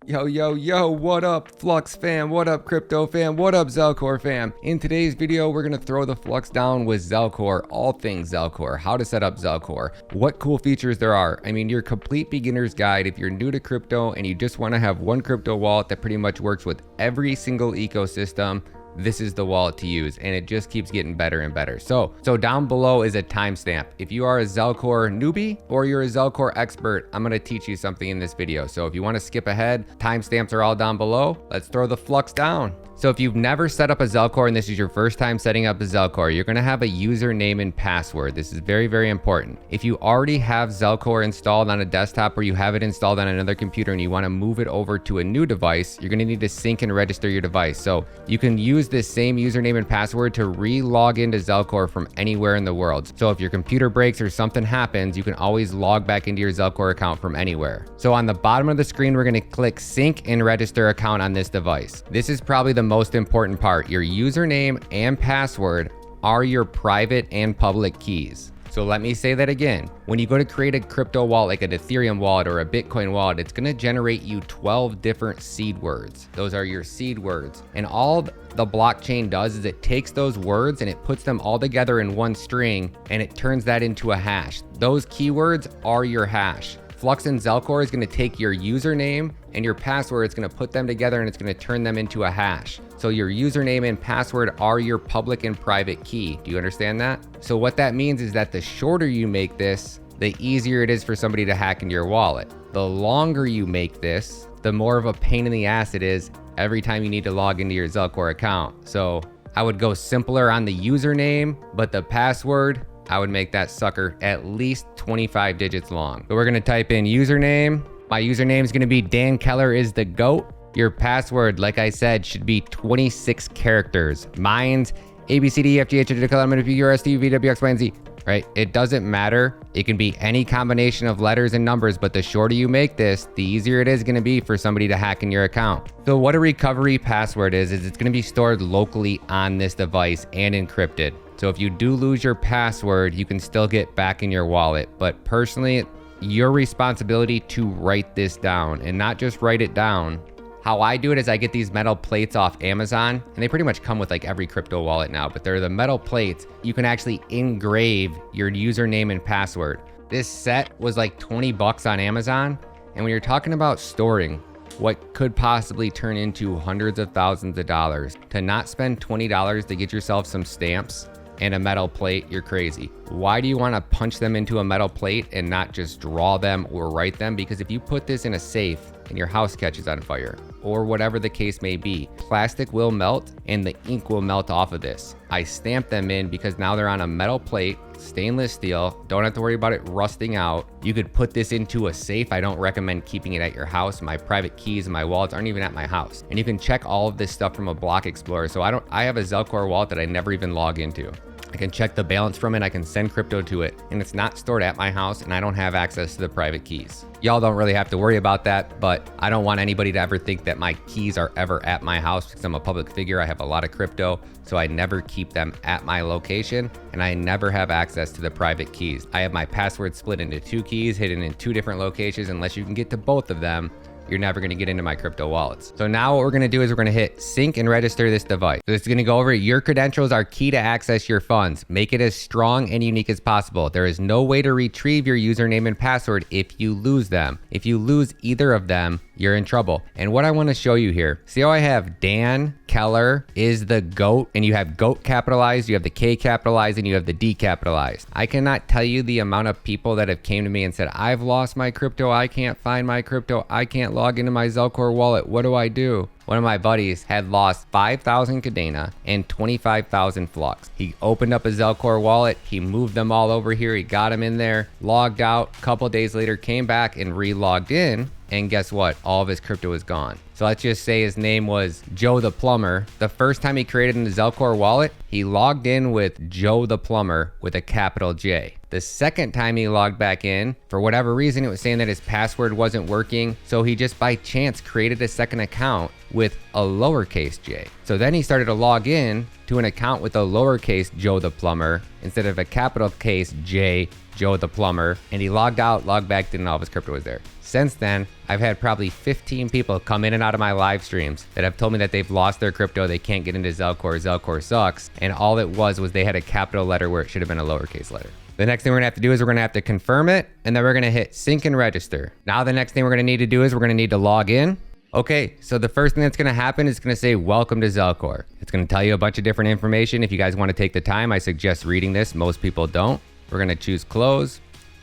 Yo, what up Flux fam, what up crypto fam, what up Zelcore fam? In today's video, we're gonna throw the Flux down with Zelcore, all things Zelcore, how to set up Zelcore, what cool features there are. I mean, your complete beginner's guide if you're new to crypto and you just wanna have one crypto wallet that pretty much works with every single ecosystem. This is the wallet to use, and it just keeps getting better and better. So down below is a timestamp. If you are a Zelcore newbie or you're a Zelcore expert, I'm gonna teach you something in this video. So if you wanna skip ahead, timestamps are all down below. Let's throw the Flux down. So if you've never set up a Zelcore and this is your first time setting up a Zelcore, you're gonna have a username and password. This is very, very important. If you already have Zelcore installed on a desktop or you have it installed on another computer and you wanna move it over to a new device, you're gonna need to sync and register your device. So you can use this same username and password to re-log into Zelcore from anywhere in the world. So if your computer breaks or something happens, you can always log back into your Zelcore account from anywhere. So on the bottom of the screen, we're gonna click sync and register account on this device. This is probably the most important part. Your username and password are your private and public keys. So let me say that again. When you go to create a crypto wallet, like an Ethereum wallet or a Bitcoin wallet, it's gonna generate you 12 different seed words. Those are your seed words. And all the blockchain does is it takes those words and it puts them all together in one string and it turns that into a hash. Those keywords are your hash. Flux and Zelcore is gonna take your username and your password, it's gonna put them together and it's gonna turn them into a hash. So your username and password are your public and private key. Do you understand that? So what that means is that the shorter you make this, the easier it is for somebody to hack into your wallet. The longer you make this, the more of a pain in the ass it is every time you need to log into your Zelcore account. So I would go simpler on the username, but the password, I would make that sucker at least 25 digits long. So we're gonna type in username. My username is gonna be Dan Keller is the GOAT. Your password, like I said, should be 26 characters. Mine's ABCDEFGHIJKLMNOPQRSTUVWXYZ, right? It doesn't matter. It can be any combination of letters and numbers, but the shorter you make this, the easier it is gonna be for somebody to hack in your account. So what a recovery password is it's gonna be stored locally on this device and encrypted. So if you do lose your password, you can still get back in your wallet. But personally, your responsibility to write this down and not just write it down. How I do it is I get these metal plates off Amazon, and they pretty much come with like every crypto wallet now, but they're the metal plates. You can actually engrave your username and password. This set was like 20 bucks on Amazon. And when you're talking about storing what could possibly turn into hundreds of thousands of dollars, to not spend $20 to get yourself some stamps and a metal plate, you're crazy. Why do you want to punch them into a metal plate and not just draw them or write them? Because if you put this in a safe and your house catches on fire or whatever the case may be, plastic will melt and the ink will melt off of this. I stamp them in because now they're on a metal plate, stainless steel, don't have to worry about it rusting out. You could put this into a safe. I don't recommend keeping it at your house. My private keys and my wallets aren't even at my house. And you can check all of this stuff from a block explorer. So I have a Zelcore wallet that I never even log into. I can check the balance from it, I can send crypto to it, and it's not stored at my house and I don't have access to the private keys. Y'all don't really have to worry about that, but I don't want anybody to ever think that my keys are ever at my house because I'm a public figure. I have a lot of crypto, so I never keep them at my location and I never have access to the private keys. I have my password split into 2 keys hidden in 2 different locations. Unless you can get to both of them, you're never gonna get into my crypto wallets. So now what we're gonna do is we're gonna hit sync and register this device. So it's gonna go over your credentials are key to access your funds. Make it as strong and unique as possible. There is no way to retrieve your username and password if you lose them. If you lose either of them, you're in trouble. And what I wanna show you here, see how I have Dan Keller is the GOAT, and you have GOAT capitalized, you have the K capitalized, and you have the D capitalized. I cannot tell you the amount of people that have came to me and said, I've lost my crypto, I can't find my crypto, I can't log into my Zelcore wallet, what do I do? One of my buddies had lost 5,000 Cadena and 25,000 Flux. He opened up a Zelcore wallet, he moved them all over here, he got them in there, logged out, a couple days later came back and re-logged in, and guess what? All of his crypto is gone. So let's just say his name was Joe the Plumber. The first time he created a Zelcore wallet, he logged in with Joe the Plumber with a capital J. The second time he logged back in, for whatever reason, it was saying that his password wasn't working. So he just by chance created a second account with a lowercase j. So then he started to log in to an account with a lowercase Joe the Plumber instead of a capital case J, Joe the Plumber, and he logged out, logged back in, and all of his crypto was there. Since then, I've had probably 15 people come in and out of my live streams that have told me that they've lost their crypto, they can't get into Zelcore, Zelcore sucks, and all it was they had a capital letter where it should have been a lowercase letter. The next thing we're gonna have to do is we're gonna have to confirm it, and then we're gonna hit sync and register. Now the next thing we're gonna need to do is we're gonna need to log in. Okay, so the first thing that's gonna happen is gonna say, welcome to Zelcore. It's gonna tell you a bunch of different information. If you guys wanna take the time, I suggest reading this. Most people don't. We're gonna choose close.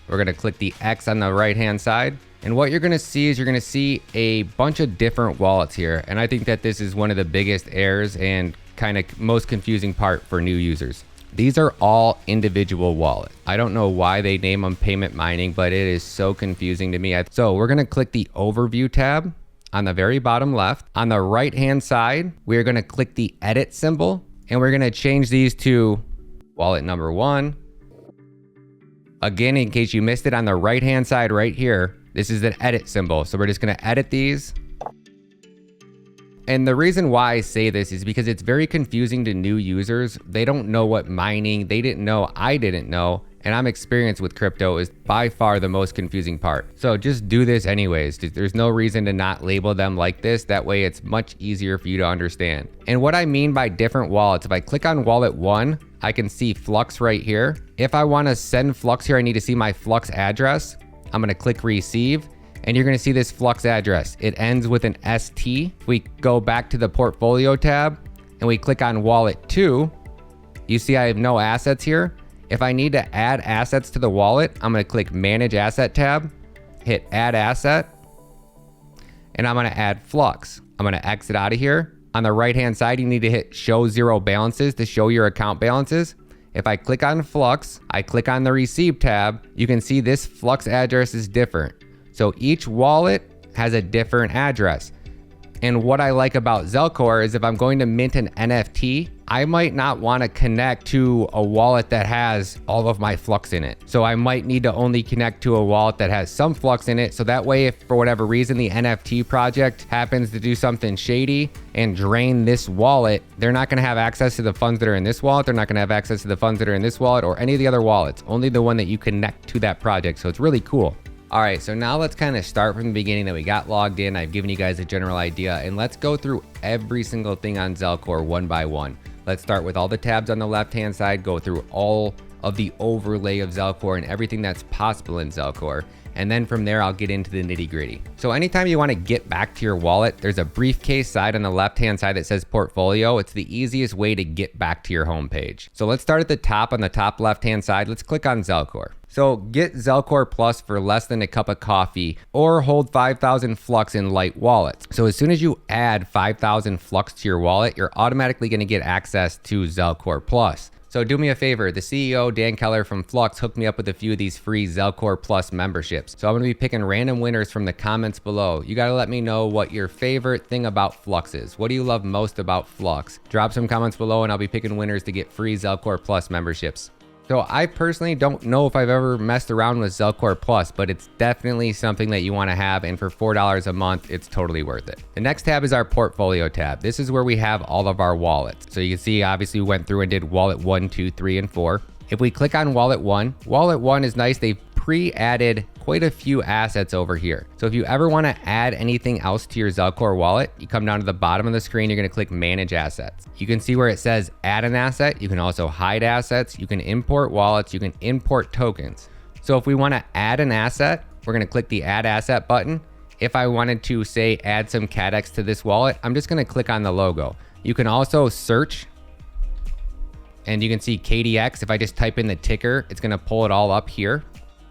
We're gonna click the X on the right-hand side. And what you're gonna see is you're gonna see a bunch of different wallets here. And I think that this is one of the biggest errors and kind of most confusing part for new users. These are all individual wallets. I don't know why they name them payment mining, but it is so confusing to me. So we're gonna click the overview tab on the very bottom left. On the right-hand side, we're gonna click the edit symbol, and we're gonna change these to wallet number 1. Again, in case you missed it, on the right-hand side right here, this is the edit symbol. So we're just gonna edit these. And the reason why I say this is because it's very confusing to new users. They don't know what mining, they didn't know, I didn't know, and I'm experienced with crypto is by far the most confusing part. So just do this anyways. There's no reason to not label them like this. That way it's much easier for you to understand. And what I mean by different wallets, if I click on wallet 1, I can see Flux right here. If I wanna send Flux here, I need to see my Flux address. I'm gonna click receive. And you're gonna see this Flux address. It ends with an ST. We go back to the portfolio tab and we click on wallet 2. You see I have no assets here. If I need to add assets to the wallet, I'm gonna click manage asset tab, hit add asset, and I'm gonna add Flux. I'm gonna exit out of here. On the right-hand side, you need to hit show 0 balances to show your account balances. If I click on Flux, I click on the receive tab, you can see this Flux address is different. So each wallet has a different address. And what I like about Zelcore is if I'm going to mint an NFT, I might not want to connect to a wallet that has all of my Flux in it. So I might need to only connect to a wallet that has some Flux in it. So that way, if for whatever reason the NFT project happens to do something shady and drain this wallet, they're not going to have access to the funds that are in this wallet. They're not going to have access to the funds that are in this wallet or any of the other wallets, only the one that you connect to that project. So it's really cool. All right, so now let's kind of start from the beginning that we got logged in. I've given you guys a general idea, and let's go through every single thing on Zelcore one by one. Let's start with all the tabs on the left-hand side, go through all of the overlay of Zelcore and everything that's possible in Zelcore. And then from there, I'll get into the nitty gritty. So anytime you want to get back to your wallet, there's a briefcase side on the left-hand side that says portfolio. It's the easiest way to get back to your homepage. So let's start at the top on the top left-hand side. Let's click on Zelcore. So get Zelcore Plus for less than a cup of coffee or hold 5,000 Flux in light wallets. So as soon as you add 5,000 Flux to your wallet, you're automatically going to get access to Zelcore Plus. So do me a favor, the CEO, Dan Keller from Flux, hooked me up with a few of these free Zelcore Plus memberships. So I'm gonna be picking random winners from the comments below. You gotta let me know what your favorite thing about Flux is. What do you love most about Flux? Drop some comments below and I'll be picking winners to get free Zelcore Plus memberships. So I personally don't know if I've ever messed around with Zelcore Plus, but it's definitely something that you want to have, and for $4 a month, it's totally worth it. The next tab is our portfolio tab. This is where we have all of our wallets. So you can see, obviously we went through and did wallet 1, 2, 3, and 4. If we click on wallet 1 is nice. They've pre-added quite a few assets over here. So if you ever want to add anything else to your Zelcore wallet, you come down to the bottom of the screen, you're going to click manage assets. You can see where it says add an asset. You can also hide assets. You can import wallets. You can import tokens. So if we want to add an asset, we're going to click the add asset button. If I wanted to say add some CADX to this wallet, I'm just going to click on the logo. You can also search and you can see KDX. If I just type in the ticker, it's going to pull it all up here.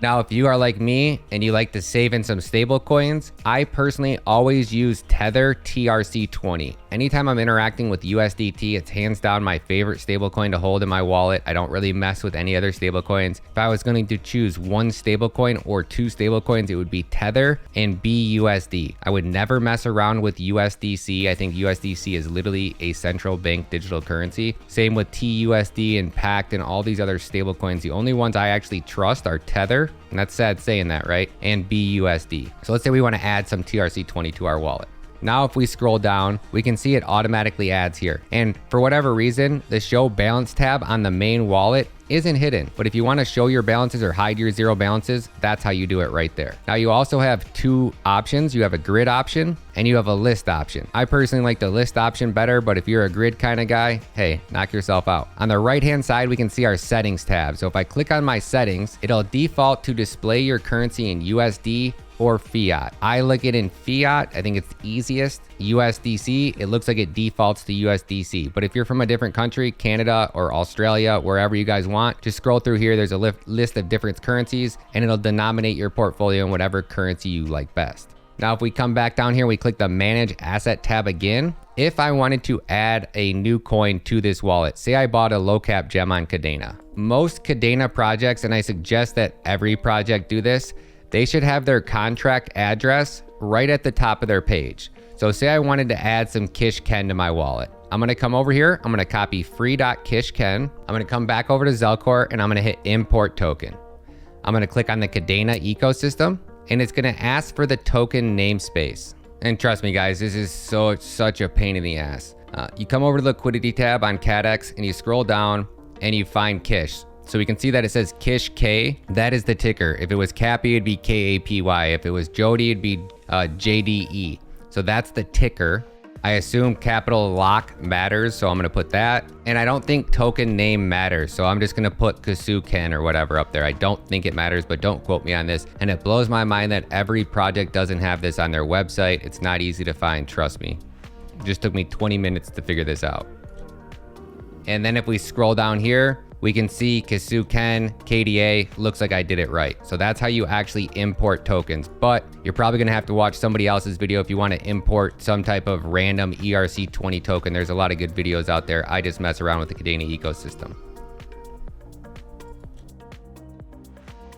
Now, if you are like me and you like to save in some stable coins, I personally always use Tether TRC20. Anytime I'm interacting with USDT, it's hands down my favorite stablecoin to hold in my wallet. I don't really mess with any other stablecoins. If I was going to choose one stablecoin or two stablecoins, it would be Tether and BUSD. I would never mess around with USDC. I think USDC is literally a central bank digital currency. Same with TUSD and Pact and all these other stablecoins. The only ones I actually trust are Tether, and that's sad saying that, right? And BUSD. So let's say we want to add some TRC20 to our wallet. Now if we scroll down, we can see it automatically adds here. And for whatever reason, the show balance tab on the main wallet isn't hidden. But if you want to show your balances or hide your zero balances, that's how you do it right there. Now you also have two options. You have a grid option and you have a list option. I personally like the list option better, but if you're a grid kind of guy, hey, knock yourself out. On the right hand side, we can see our settings tab. So if I click on my settings, it'll default to display your currency in USD or fiat. I look it in fiat. I think it's easiest. USDC, it looks like it defaults to USDC. But if you're from a different country, Canada or Australia, wherever you guys want, just scroll through here. There's a list of different currencies and it'll denominate your portfolio in whatever currency you like best. Now, if we come back down here, we click the Manage Asset tab again. If I wanted to add a new coin to this wallet, say I bought a low cap gem on Cadena. Most Cadena projects, and I suggest that every project do this, they should have their contract address right at the top of their page. So say I wanted to add some Kishken to my wallet. I'm gonna come over here, I'm gonna copy free.kishken. I'm gonna come back over to Zelcore and I'm gonna hit import token. I'm gonna click on the Cadena ecosystem and it's gonna ask for the token namespace. And trust me guys, this is such a pain in the ass. You come over to the liquidity tab on CADX and you scroll down and you find Kish. So we can see that it says Kish K. That is the ticker. If it was Cappy, it'd be KAPY. If it was Jody, it'd be JDE. So that's the ticker. I assume capital lock matters, so I'm gonna put that. And I don't think token name matters, so I'm just gonna put Kucoin or whatever up there. I don't think it matters, but don't quote me on this. And it blows my mind that every project doesn't have this on their website. It's not easy to find, trust me. It just took me 20 minutes to figure this out. And then if we scroll down here, we can see Kucoin, KDA, looks like I did it right. So that's how you actually import tokens. But you're probably gonna have to watch somebody else's video if you wanna import some type of random ERC20 token. There's a lot of good videos out there. I just mess around with the Cadena ecosystem.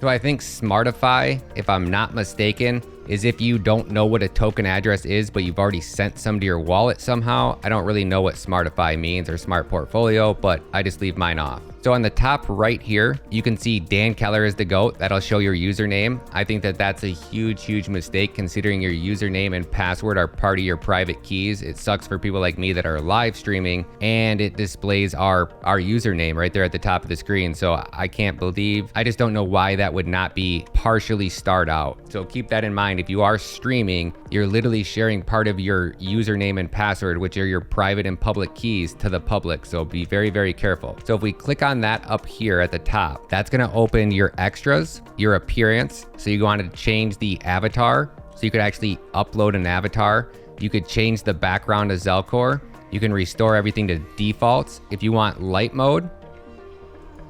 So I think Smartify, if I'm not mistaken, is if you don't know what a token address is, but you've already sent some to your wallet somehow. I don't really know what Smartify means or Smart Portfolio, but I just leave mine off. So on the top right here, you can see Dan Keller is the GOAT. That'll show your username. I think that that's a huge mistake considering your username and password are part of your private keys. It sucks for people like me that are live streaming and it displays our username right there at the top of the screen. So I can't believe, I just don't know why that would not be partially starred out. So keep that in mind. If you are streaming, you're literally sharing part of your username and password, which are your private and public keys, to the public. So be very careful. So if we click on that up here at the top, that's going to open your extras, your appearance. So you want to change the avatar. So you could actually upload an avatar. You could change the background to Zelcore. You can restore everything to defaults. If you want light mode,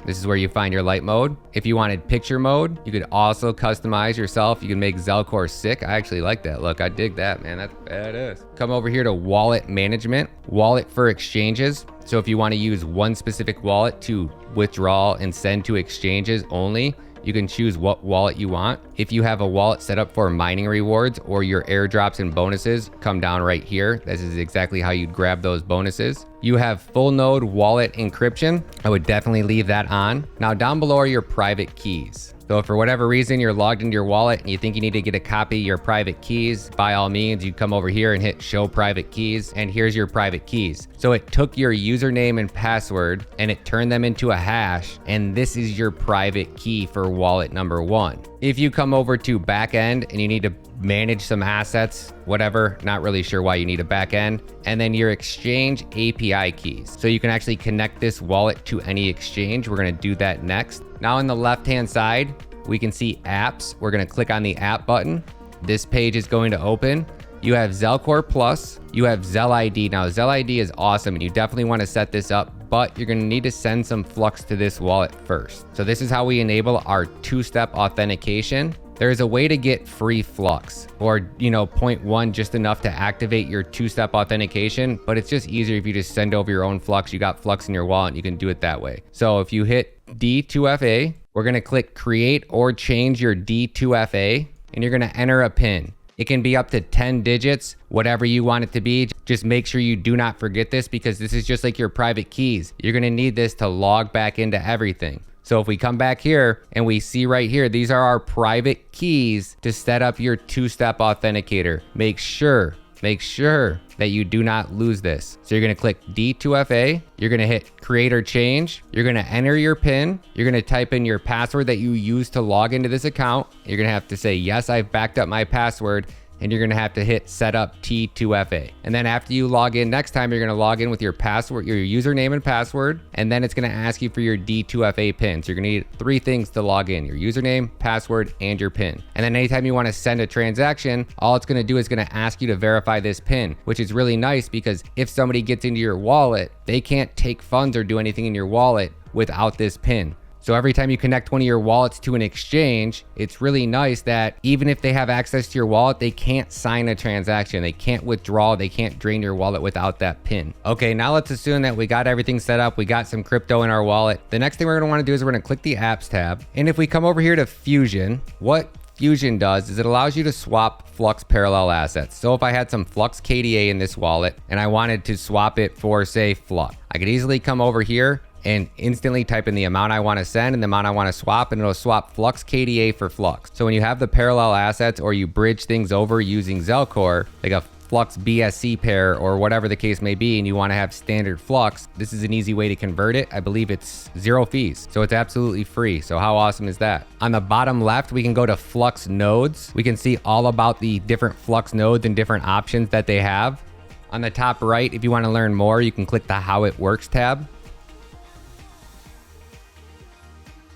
this is where you find your light mode. If you wanted picture mode, you could also customize yourself. You can make Zelcore sick. I actually like that look. I dig that, man. That's badass. Come over here to wallet management, wallet for exchanges. So if you want to use one specific wallet to withdraw and send to exchanges only, you can choose what wallet you want. If you have a wallet set up for mining rewards or your airdrops and bonuses, come down right here. This is exactly how you'd grab those bonuses. You have full node wallet encryption. I would definitely leave that on. Now down below are your private keys. So if for whatever reason you're logged into your wallet and you think you need to get a copy of your private keys, by all means, you come over here and hit show private keys, and here's your private keys. So it took your username and password and it turned them into a hash, and this is your private key for wallet number one. If you come over to backend and you need to manage some assets, whatever, not really sure why you need a backend, and then your exchange API keys. So you can actually connect this wallet to any exchange. We're gonna do that next. Now on the left-hand side, we can see apps. We're gonna click on the app button. This page is going to open. You have Zelcore Plus, you have ZelID. Now ZelID is awesome and you definitely wanna set this up, but you're gonna need to send some Flux to this wallet first. So this is how we enable our two-step authentication. There is a way to get free Flux or, 0.1, just enough to activate your two-step authentication, but it's just easier if you just send over your own Flux. You got Flux in your wallet and you can do it that way. So if you hit D2FA, we're gonna click create or change your D2FA and you're gonna enter a PIN. It can be up to 10 digits, whatever you want it to be. Just make sure you do not forget this because this is just like your private keys. You're gonna need this to log back into everything. So if we come back here and we see right here, these are our private keys to set up your two-step authenticator. Make sure make sure that you do not lose this. So you're gonna click D2FA, you're gonna hit create or change, you're gonna enter your PIN, you're gonna type in your password that you use to log into this account. You're gonna have to say, yes, I've backed up my password, and you're gonna have to hit setup T2FA. And then after you log in next time, you're gonna log in with your password, your username and password, and then it's gonna ask you for your D2FA PIN. So you're gonna need 3 things to log in: your username, password, and your PIN. And then anytime you wanna send a transaction, all it's gonna do is gonna ask you to verify this PIN, which is really nice because if somebody gets into your wallet, they can't take funds or do anything in your wallet without this PIN. So every time you connect one of your wallets to an exchange, it's really nice that even if they have access to your wallet, they can't sign a transaction. They can't withdraw. They can't drain your wallet without that PIN. Okay, now let's assume that we got everything set up. We got some crypto in our wallet. The next thing we're gonna wanna do is we're gonna click the apps tab. And if we come over here to Fusion, what Fusion does is it allows you to swap Flux parallel assets. So if I had some Flux KDA in this wallet and I wanted to swap it for, say, Flux, I could easily come over here and instantly type in the amount I want to send and the amount I want to swap, and it'll swap Flux KDA for Flux. So when you have the parallel assets or you bridge things over using Zelcore, like a Flux BSC pair or whatever the case may be, and you want to have standard Flux, this is an easy way to convert it. I believe it's 0 fees. So it's absolutely free. So how awesome is that? On the bottom left, we can go to Flux Nodes. We can see all about the different Flux nodes and different options that they have. On the top right, if you want to learn more, you can click the How It Works tab.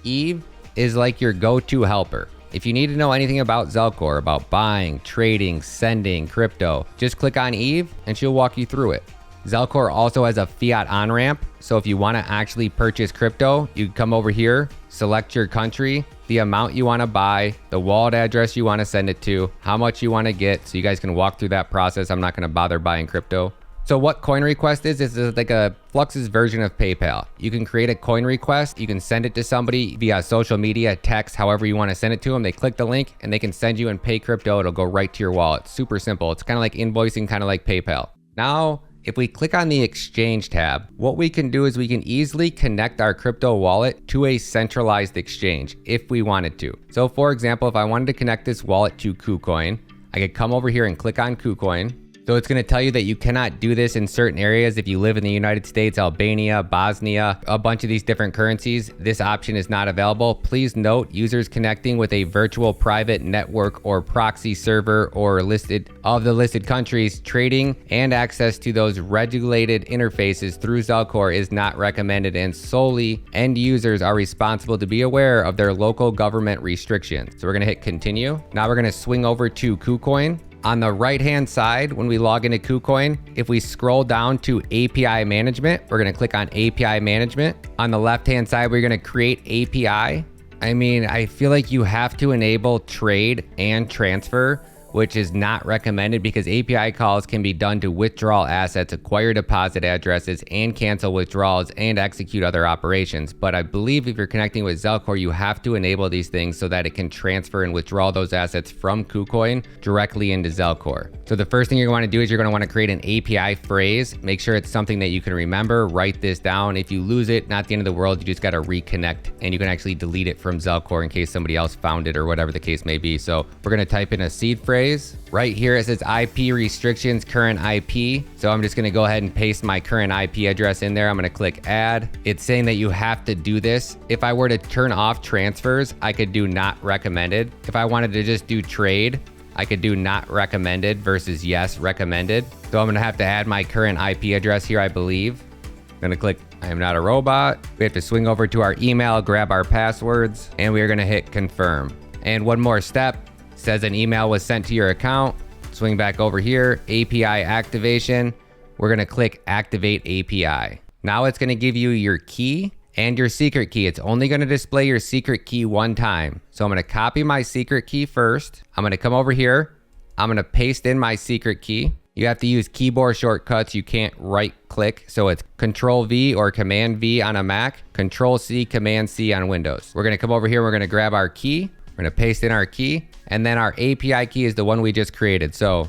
Eve is like your go-to helper. If you need to know anything about Zelcore, about buying, trading, sending crypto, just click on Eve and she'll walk you through it. Zelcore also has a fiat on-ramp. So if you want to actually purchase crypto, you come over here, select your country, the amount you want to buy, the wallet address you want to send it to, how much you want to get, so you guys can walk through that process. I'm not going to bother buying crypto. So what coin request is like a Flux's version of PayPal. You can create a coin request. You can send it to somebody via social media, text, however you want to send it to them. They click the link and they can send you and pay crypto. It'll go right to your wallet. Super simple. It's kind of like invoicing, kind of like PayPal. Now, if we click on the exchange tab, what we can do is we can easily connect our crypto wallet to a centralized exchange if we wanted to. So for example, if I wanted to connect this wallet to Kucoin, I could come over here and click on Kucoin. So it's going to tell you that you cannot do this in certain areas. If you live in the United States, Albania, Bosnia, a bunch of these different currencies, this option is not available. Please note, users connecting with a virtual private network or proxy server or listed countries, trading and access to those regulated interfaces through Zelcore is not recommended, and solely end users are responsible to be aware of their local government restrictions. So we're going to hit continue. Now we're going to swing over to Kucoin. On the right-hand side, when we log into Kucoin, if we scroll down to API management, we're going to click on API management. On the left-hand side, we're going to create API. I mean, I feel like you have to enable trade and transfer, which is not recommended because API calls can be done to withdraw assets, acquire deposit addresses, and cancel withdrawals and execute other operations. But I believe if you're connecting with Zelcore, you have to enable these things so that it can transfer and withdraw those assets from Kucoin directly into Zelcore. So the first thing you're going to want to do is you're going to want to create an API phrase. Make sure it's something that you can remember. Write this down. If you lose it, not the end of the world. You just got to reconnect, and you can actually delete it from Zelcore in case somebody else found it or whatever the case may be. So we're going to type in a seed phrase. Right here it says IP restrictions, current IP. So I'm just going to go ahead and paste my current IP address in there. I'm going to click add. It's saying that you have to do this. If I were to turn off transfers, I could do not recommended. If I wanted to just do trade, I could do not recommended versus yes recommended. So I'm going to have to add my current IP address here, I believe. I'm going to click I am not a robot. We have to swing over to our email, grab our passwords, and we are going to hit confirm. And one more step. Says an email was sent to your account. Swing back over here, API activation. We're going to click activate API. Now it's going to give you your key and your secret key. It's only going to display your secret key one time. So I'm going to copy my secret key first. I'm going to come over here. I'm going to paste in my secret key. You have to use keyboard shortcuts. You can't right click. So it's Control V or Command V on a Mac, Control C, Command C on Windows. We're going to come over here. We're going to grab our key. We're going to paste in our key, and then our API key is the one we just created. So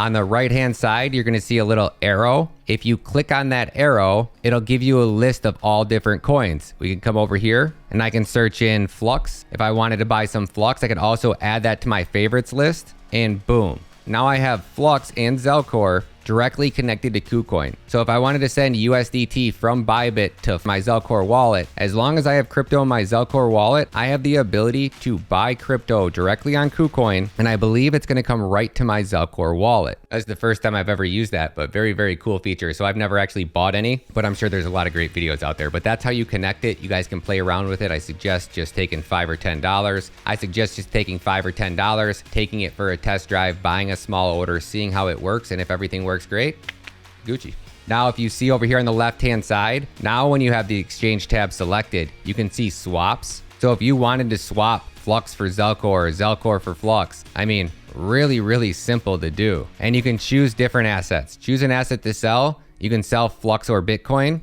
On the right hand side, you're going to see a little arrow. If you click on that arrow, it'll give you a list of all different coins. We can come over here and I can search in Flux. If I wanted to buy some Flux, I could also add that to my favorites list, and boom. Now I have Flux and Zelcore directly connected to Kucoin. So if I wanted to send USDT from Bybit to my Zelcore wallet, as long as I have crypto in my Zelcore wallet, I have the ability to buy crypto directly on Kucoin, and I believe it's going to come right to my Zelcore wallet. That's the first time I've ever used that, but very, very cool feature. So I've never actually bought any, but I'm sure there's a lot of great videos out there. But that's how you connect it. You guys can play around with it. I suggest just taking $5 or $10. I suggest just taking $5 or $10, taking it for a test drive, buying a small order, seeing how it works, and if everything works great, Gucci. Now, if you see over here on the left-hand side, now when you have the exchange tab selected, you can see swaps. So if you wanted to swap Flux for Zelcore or Zelcore for Flux, I mean, really, really simple to do. And you can choose different assets. Choose an asset to sell. You can sell Flux or Bitcoin.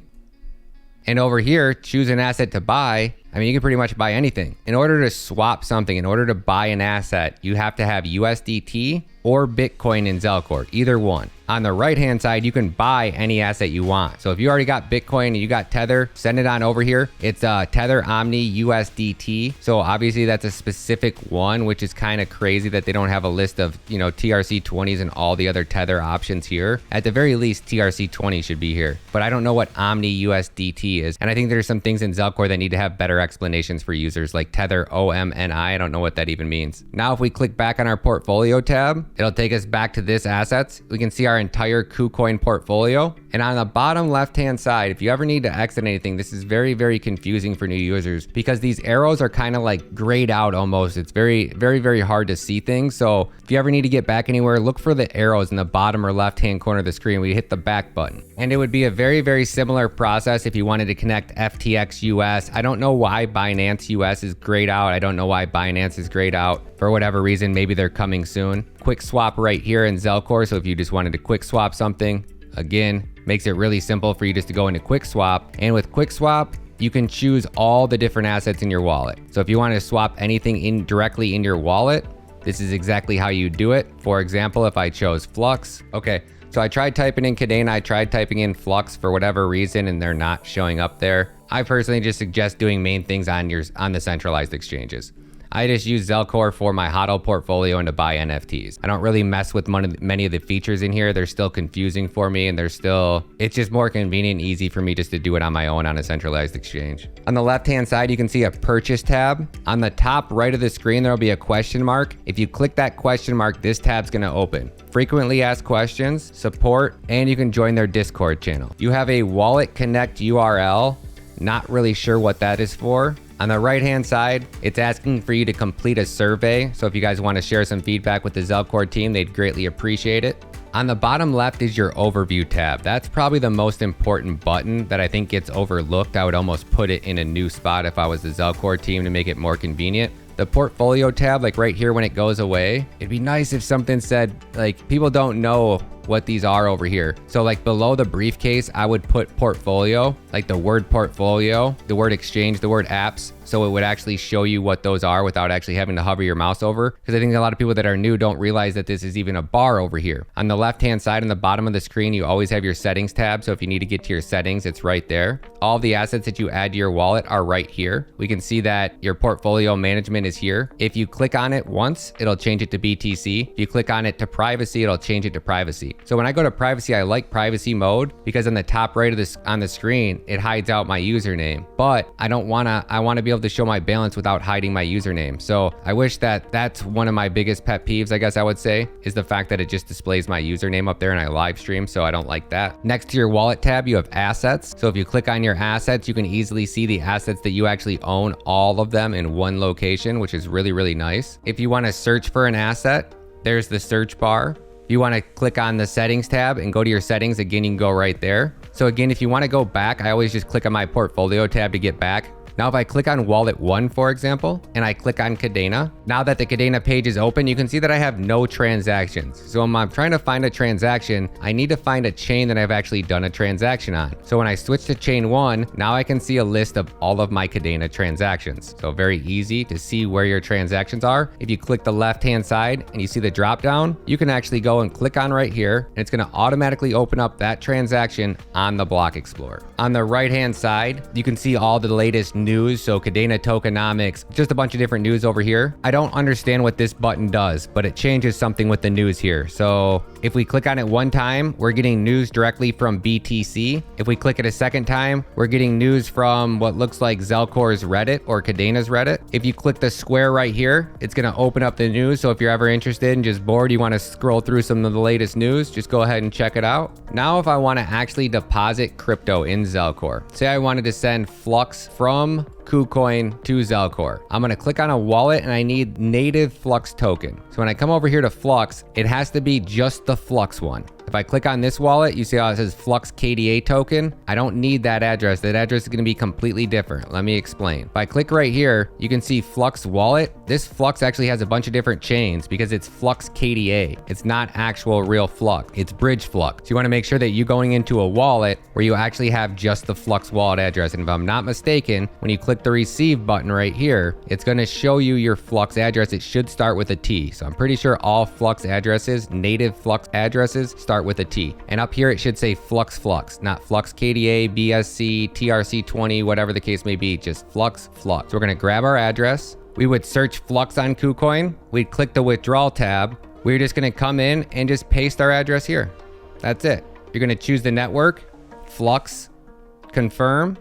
And over here, choose an asset to buy. I mean, you can pretty much buy anything. In order to swap something, in order to buy an asset, you have to have USDT or Bitcoin in Zelcore, either one. On the right-hand side, you can buy any asset you want. So if you already got Bitcoin and you got Tether, send it on over here. It's Tether Omni USDT. So obviously that's a specific one, which is kind of crazy that they don't have a list of, you know, TRC20s and all the other Tether options here. At the very least, TRC20 should be here. But I don't know what Omni USDT is. And I think there's some things in Zelcore that need to have better explanations for users, like Tether OMNI. I don't know what that even means. Now, if we click back on our portfolio tab, it'll take us back to this assets. We can see our entire Kucoin portfolio. And on the bottom left-hand side, if you ever need to exit anything, this is very, very confusing for new users because these arrows are kind of like grayed out almost. It's very, very, very hard to see things. So if you ever need to get back anywhere, look for the arrows in the bottom or left-hand corner of the screen where you hit the back button. And it would be a very, very similar process if you wanted to connect FTX US. I don't know why Binance US is grayed out. I don't know why Binance is grayed out. For whatever reason, maybe they're coming soon. Quick swap right here in Zelcore. So if you just wanted to quick swap something, again, makes it really simple for you just to go into quick swap. And with quick swap, you can choose all the different assets in your wallet. So if you want to swap anything directly in your wallet, this is exactly how you do it. For example, if I chose Flux, okay. So I tried typing in Cadena, I tried typing in Flux for whatever reason, and they're not showing up there. I personally just suggest doing main things on the centralized exchanges. I just use Zelcore for my HODL portfolio and to buy NFTs. I don't really mess with many of the features in here. They're still confusing for me, and it's just more convenient and easy for me just to do it on my own on a centralized exchange. On the left-hand side, you can see a purchase tab. On the top right of the screen, there'll be a question mark. If you click that question mark, this tab's gonna open. Frequently asked questions, support, and you can join their Discord channel. You have a wallet connect URL. Not really sure what that is for. On the right-hand side, it's asking for you to complete a survey. So if you guys want to share some feedback with the Zelcore team, they'd greatly appreciate it. On the bottom left is your overview tab. That's probably the most important button that I think gets overlooked. I would almost put it in a new spot if I was the Zelcore team to make it more convenient. The portfolio tab, like right here when it goes away, it'd be nice if something said, like, people don't know what these are over here. So like below the briefcase, I would put portfolio, like the word portfolio, the word exchange, the word apps. So it would actually show you what those are without actually having to hover your mouse over. Because I think a lot of people that are new don't realize that this is even a bar over here. On the left-hand side, on the bottom of the screen, you always have your settings tab. So if you need to get to your settings, it's right there. All the assets that you add to your wallet are right here. We can see that your portfolio management is here. If you click on it once, it'll change it to BTC. If you click on it to privacy, it'll change it to privacy. So when I go to privacy, I like privacy mode because on the top right of this on the screen, it hides out my username. But I want to be able to show my balance without hiding my username. So I wish that's one of my biggest pet peeves, I guess I would say, is the fact that it just displays my username up there and I live stream. So I don't like that. Next to your wallet tab, you have assets. So if you click on your assets, you can easily see the assets that you actually own, all of them in one location, which is really, really nice. If you want to search for an asset, there's the search bar. If you want to click on the settings tab and go to your settings, again, you can go right there. So again, if you want to go back, I always just click on my portfolio tab to get back. Now, if I click on wallet 1, for example, and I click on Kadena, now that the Kadena page is open, you can see that I have no transactions. So when I'm trying to find a transaction, I need to find a chain that I've actually done a transaction on. So when I switch to chain 1, now I can see a list of all of my Kadena transactions. So very easy to see where your transactions are. If you click the left-hand side and you see the drop down, you can actually go and click on right here, and it's going to automatically open up that transaction on the Block Explorer. On the right-hand side, you can see all the latest news. So Kadena tokenomics, just a bunch of different news over here. I don't understand what this button does, but it changes something with the news here. So if we click on it one time, we're getting news directly from BTC. If we click it a second time, we're getting news from what looks like Zelcore's Reddit or Kadena's Reddit. If you click the square right here, it's going to open up the news. So if you're ever interested and just bored, you want to scroll through some of the latest news, just go ahead and check it out. Now, if I want to actually deposit crypto in Zelcore, say I wanted to send Flux from Kucoin to Zelcore, I'm going to click on a wallet and I need native Flux token. So when I come over here to Flux, it has to be just the Flux one. If I click on this wallet, you see how it says Flux KDA token. I don't need that address. That address is going to be completely different. Let me explain. If I click right here, you can see Flux wallet. This Flux actually has a bunch of different chains because it's Flux KDA. It's not actual real Flux. It's bridge Flux. So you want to make sure that you're going into a wallet where you actually have just the Flux wallet address. And if I'm not mistaken, when you click the receive button right here, it's going to show you your Flux address. It should start with a T. So I'm pretty sure all Flux addresses, native Flux addresses, start with a T. And up here, it should say Flux, not Flux KDA, BSC, TRC20, whatever the case may be, just Flux. So we're going to grab our address. We would search Flux on Kucoin. We'd click the withdrawal tab. We're just going to come in and just paste our address here. That's it. You're going to choose the network, Flux, confirm.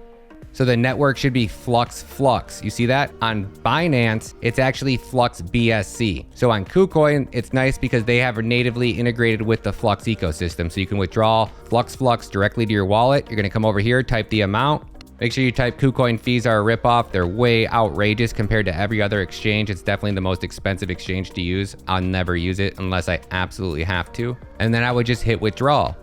So the network should be Flux. You see that? On Binance, it's actually Flux BSC. So on Kucoin, it's nice because they have natively integrated with the Flux ecosystem. So you can withdraw Flux directly to your wallet. You're going to come over here, type the amount. Make sure you type Kucoin fees are a ripoff. They're way outrageous compared to every other exchange. It's definitely the most expensive exchange to use. I'll never use it unless I absolutely have to. And then I would just hit withdrawal.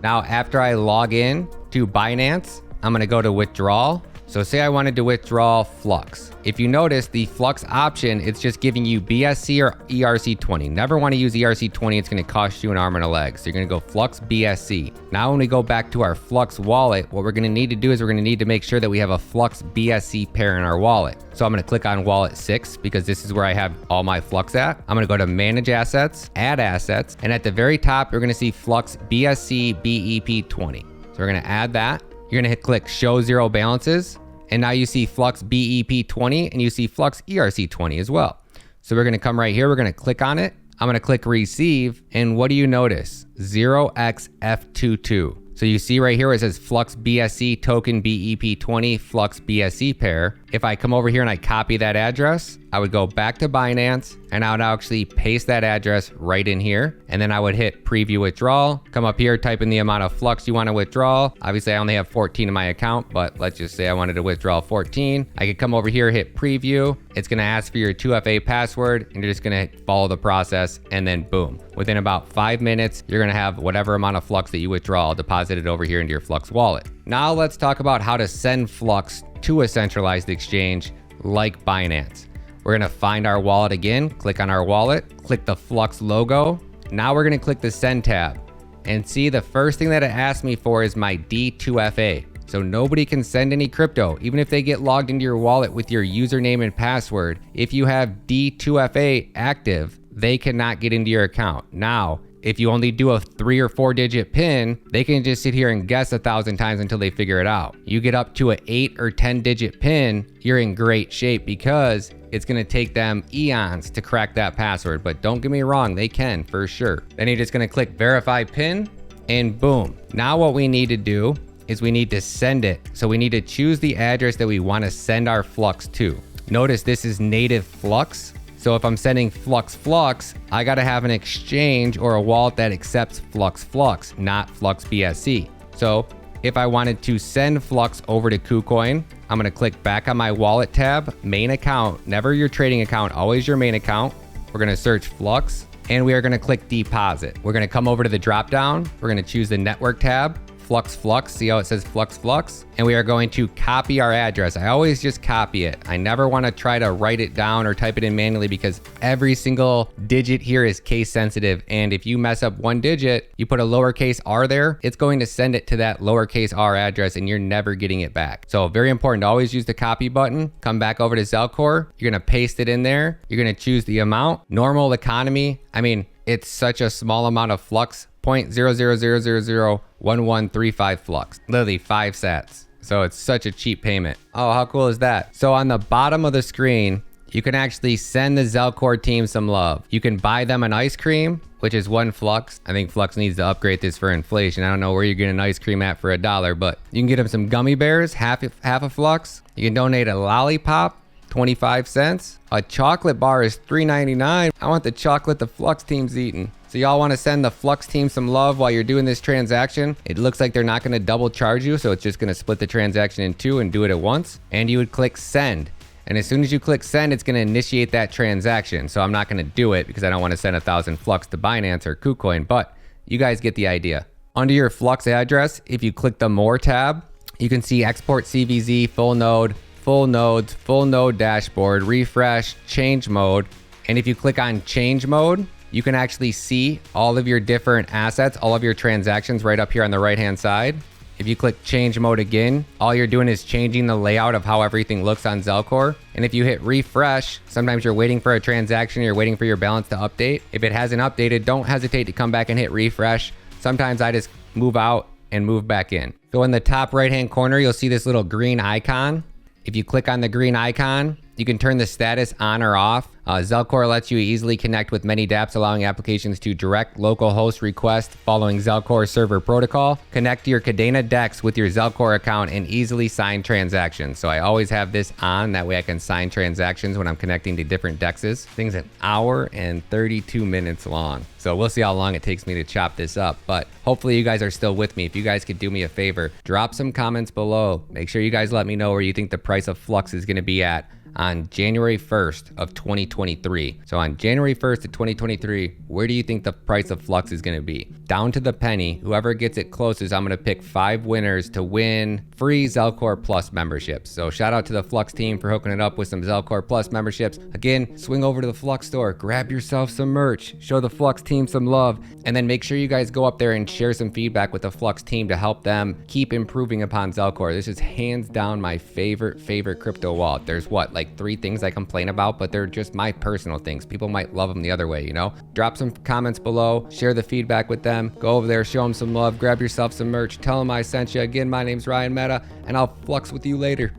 Now, after I log in to Binance, I'm going to go to withdrawal. So say I wanted to withdraw Flux. If you notice the Flux option, it's just giving you BSC or ERC20. Never want to use ERC20. It's going to cost you an arm and a leg. So you're going to go Flux BSC. Now, when we go back to our Flux wallet, what we're going to need to do is we're going to need to make sure that we have a Flux BSC pair in our wallet. So I'm going to click on wallet 6 because this is where I have all my Flux at. I'm going to go to manage assets, add assets. And at the very top, you're going to see Flux BSC BEP20. So we're going to add that. You're going to click show zero balances. And now you see Flux BEP20 and you see Flux ERC20 as well. So we're going to come right here. We're going to click on it. I'm going to click receive. And what do you notice? 0xF22. So you see right here where it says Flux BSC token BEP20 Flux BSC pair. If I come over here and I copy that address, I would go back to Binance and I would actually paste that address right in here. And then I would hit preview withdrawal, come up here, type in the amount of Flux you want to withdraw. Obviously I only have 14 in my account, but let's just say I wanted to withdraw 14. I could come over here, hit preview. It's going to ask for your 2FA password and you're just going to follow the process and then boom. Within about 5 minutes, you're going to have whatever amount of Flux that you withdraw deposited over here into your Flux wallet. Now let's talk about how to send Flux to a centralized exchange like Binance. We're going to find our wallet again, click on our wallet, click the Flux logo. Now we're going to click the send tab and see the first thing that it asks me for is my D2FA. So nobody can send any crypto, even if they get logged into your wallet with your username and password. If you have D2FA active, they cannot get into your account. Now, if you only do a 3 or 4 digit PIN, they can just sit here and guess 1,000 times until they figure it out. You get up to an 8 or 10 digit PIN, you're in great shape because it's going to take them eons to crack that password. But don't get me wrong, they can for sure. Then you're just going to click verify PIN and boom. Now what we need to do is we need to send it. So we need to choose the address that we want to send our Flux to. Notice this is native Flux. So if I'm sending Flux, I got to have an exchange or a wallet that accepts Flux, not Flux BSC. So if I wanted to send Flux over to Kucoin, I'm going to click back on my wallet tab, main account, never your trading account, always your main account. We're going to search Flux and we are going to click deposit. We're going to come over to the drop down. We're going to choose the network tab, Flux. See how it says Flux? And we are going to copy our address. I always just copy it. I never want to try to write it down or type it in manually because every single digit here is case sensitive. And if you mess up one digit, you put a lowercase r there, it's going to send it to that lowercase r address and you're never getting it back. So very important to always use the copy button. Come back over to Zelcore. You're going to paste it in there. You're going to choose the amount, normal economy. I mean, it's such a small amount of flux, 0.000001135 flux, literally 5 sats. So it's such a cheap payment. Oh, how cool is that? So on the bottom of the screen, you can actually send the Zelcore team some love. You can buy them an ice cream, which is 1 flux. I think Flux needs to upgrade this for inflation. I don't know where you're getting an ice cream at for $1, but you can get them some gummy bears, half a flux. You can donate a lollipop, 25 cents. A chocolate bar is $3.99. I want the chocolate the Flux team's eating. So y'all want to send the Flux team some love while you're doing this transaction. It looks like they're not going to double charge you, so it's just going to split the transaction in 2 and do it at once. And you would click send. And as soon as you click send, it's going to initiate that transaction. So I'm not going to do it because I don't want to send 1,000 Flux to Binance or Kucoin, but you guys get the idea. Under your Flux address, if you click the more tab, you can see export CVZ, full node, full nodes, full node dashboard, refresh, change mode. And if you click on change mode, you can actually see all of your different assets, all of your transactions right up here on the right-hand side. If you click change mode again, all you're doing is changing the layout of how everything looks on Zelcore. And if you hit refresh, sometimes you're waiting for a transaction, you're waiting for your balance to update. If it hasn't updated, don't hesitate to come back and hit refresh. Sometimes I just move out and move back in. So in the top right-hand corner, you'll see this little green icon. If you click on the green icon, you can turn the status on or off. Zelcore lets you easily connect with many dApps, allowing applications to direct local host requests following Zelcore server protocol. Connect your Cadena DEX with your Zelcore account and easily sign transactions. So I always have this on. That way I can sign transactions when I'm connecting to different DEXs. Thing's 1 hour and 32 minutes long. So we'll see how long it takes me to chop this up. But hopefully you guys are still with me. If you guys could do me a favor, drop some comments below. Make sure you guys let me know where you think the price of Flux is going to be at on January 1st of 2023. So on January 1st of 2023, where do you think the price of Flux is going to be? Down to the penny. Whoever gets it closest, I'm going to pick 5 winners to win free Zelcore Plus memberships. So shout out to the Flux team for hooking it up with some Zelcore Plus memberships. Again, swing over to the Flux store, grab yourself some merch, show the Flux team some love, and then make sure you guys go up there and share some feedback with the Flux team to help them keep improving upon Zelcore. This is hands down my favorite crypto wallet. There's what, like 3 things I complain about, but they're just my personal things. People might love them the other way, you know? Drop some comments below, share the feedback with them, go over there, show them some love, grab yourself some merch, tell them I sent you. Again, my name's Ryan Meta, and I'll Flux with you later.